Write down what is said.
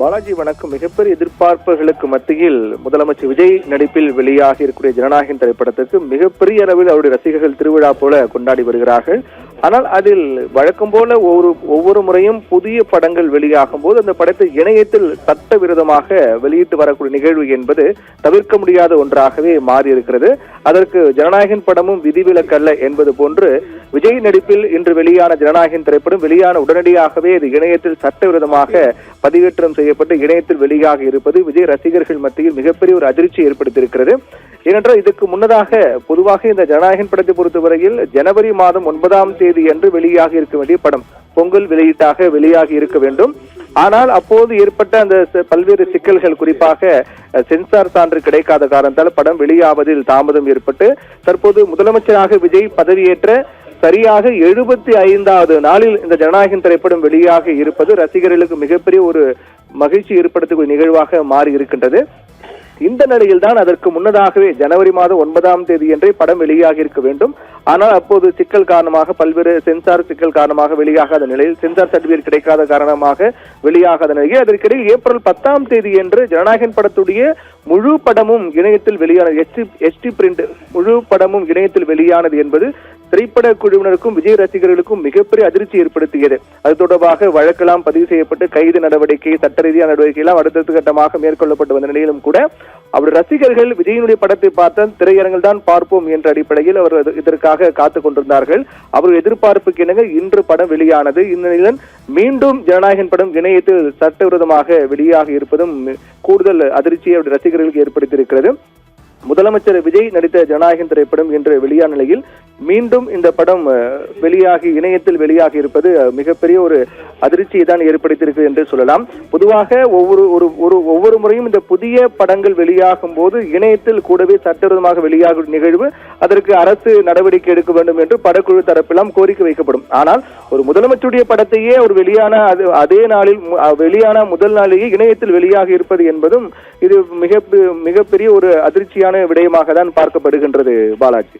பாலாஜி வணக்கம். மிகப்பெரிய எதிர்பார்ப்புகளுக்கு மத்தியில் முதலமைச்சர் விஜய் நடிப்பில் வெளியாகி இருக்கக்கூடிய ஜனநாயகன் திரைப்படத்திற்கு மிகப்பெரிய அளவில் அவருடைய ரசிகர்கள் திருவிழா போல கொண்டாடி வருகிறார்கள். ஆனால் அதில் வழக்கம் போல ஒவ்வொரு முறையும் புதிய படங்கள் வெளியாகும் போது அந்த படத்தை இணையத்தில் சட்டவிரோதமாக வெளியிட்டு வரக்கூடிய நிகழ்வு என்பது தவிர்க்க முடியாத ஒன்றாகவே மாறி இருக்கிறது. அதற்கு ஜனநாயகன் படமும் விதிவிலக்கல்ல என்பது போன்று விஜய் நடிப்பில் இன்று வெளியான ஜனநாயகன் திரைப்படம் வெளியான உடனடியாகவே இது இணையத்தில் சட்டவிரோதமாக பதிவேற்றம் செய்யப்பட்டு இணையத்தில் வெளியாக இருப்பது விஜய் ரசிகர்கள் மத்தியில் மிகப்பெரிய ஒரு அதிர்ச்சி ஏற்படுத்தியிருக்கிறது. ஏனென்றால் இதற்கு முன்னதாக பொதுவாக இந்த ஜனநாயகன் படத்தை பொறுத்தவரையில் ஜனவரி மாதம் 9ஆம் தேதி அன்று வெளியாக இருக்க வேண்டிய படம் பொங்கல் வெளியீட்டாக வெளியாகி இருக்க வேண்டும். ஆனால் அப்போது ஏற்பட்ட அந்த பல்வேறு சிக்கல்கள், குறிப்பாக சென்சார் சான்று கிடைக்காத காரணத்தால் படம் வெளியாவதில் தாமதம் ஏற்பட்டு தற்போது முதலமைச்சராக விஜய் பதவியேற்ற சரியாக 75வது நாளில் இந்த ஜனநாயகன் திரைப்படம் வெளியாக இருப்பது ரசிகர்களுக்கு மிகப்பெரிய ஒரு மகிழ்ச்சி ஏற்படுத்தக்கூடிய நிகழ்வாக மாறி இருக்கின்றது. இந்த நிலையில் தான் அதற்கு முன்னதாகவே ஜனவரி மாதம் 9ஆம் தேதி என்றே படம் வெளியாகி இருக்க வேண்டும். ஆனால் அப்போது சிக்கல் காரணமாக, பல்வேறு சென்சார் சிக்கல் காரணமாக வெளியாகாத நிலையில், சென்சார் சர்டிபிகேட் கிடைக்காத காரணமாக வெளியாகாத நிலையில் அதற்கிடையில் ஏப்ரல் 10ஆம் தேதி என்று ஜனநாயகன் படத்துடைய முழு படமும் இணையத்தில் வெளியானது, எஸ்டி பிரிண்ட் முழு படமும் இணையத்தில் வெளியானது என்பது திரைப்பட குழுவினருக்கும் விஜய் ரசிகர்களுக்கும் மிகப்பெரிய அதிர்ச்சி ஏற்படுத்தியது. அது தொடர்பாக வழக்கெல்லாம் பதிவு செய்யப்பட்டு கைது நடவடிக்கை, சட்ட ரீதியான நடவடிக்கை எல்லாம் அடுத்தடுத்த கட்டமாக மேற்கொள்ளப்பட்டு வந்த நிலையிலும் கூட அவர் ரசிகர்கள் விஜயனுடைய படத்தை பார்த்த திரையரங்கில் தான் பார்ப்போம் என்ற அடிப்படையில் அவர் இதற்காக காத்துக் கொண்டிருந்தார்கள். அவர் எதிர்பார்ப்புக்கு இணங்க இன்று படம் வெளியானது. இந்நிலையில் மீண்டும் ஜனநாயகன் படம் இணையத்தில் சட்டவிரோதமாக வெளியாக இருப்பதும் கூடுதல் அதிர்ச்சியை அவருடைய ரசிகர்களுக்கு ஏற்படுத்தியிருக்கிறது. முதலமைச்சர் விஜய் நடித்த ஜனநாயகன் திரைப்படம் இன்று வெளியான நிலையில் மீண்டும் இந்த படம் வெளியாகி இணையத்தில் வெளியாகி இருப்பது மிகப்பெரிய ஒரு அதிர்ச்சியை தான் ஏற்படுத்தியிருக்கு என்று சொல்லலாம். பொதுவாக ஒவ்வொரு முறையும் இந்த புதிய படங்கள் வெளியாகும் போது இணையத்தில் கூடவே சட்டவிரோதமாக வெளியாகும் நிகழ்வு, அதற்கு அரசு நடவடிக்கை எடுக்க வேண்டும் என்று படக்குழு தரப்பெல்லாம் கோரிக்கை வைக்கப்படும். ஆனால் ஒரு முதலமைச்சருடைய படத்தையே ஒரு அதே நாளில் வெளியான முதல் நாளிலேயே இணையத்தில் வெளியாகி இருப்பது என்பதும் இது மிகப்பெரிய ஒரு அதிர்ச்சியான விடயமாக தான் பார்க்கப்படுகின்றது பாலாஜி.